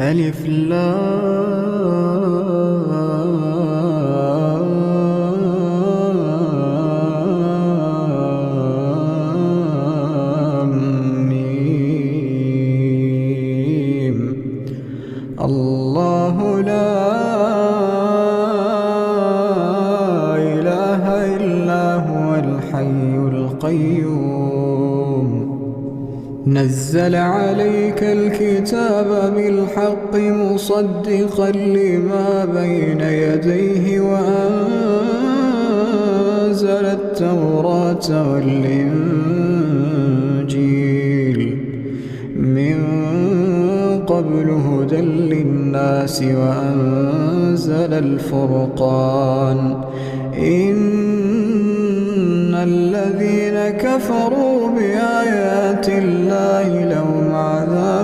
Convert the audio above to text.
ألف لام ميم. الله لا إله إلا هو الحي القيوم نزل عليك الكتاب بالحق مصدقا لما بين يديه وأنزل التوراة والإنجيل من قبل هدى للناس وأنزل الفرقان إن الذين كفروا بآيات الله لهم عذاب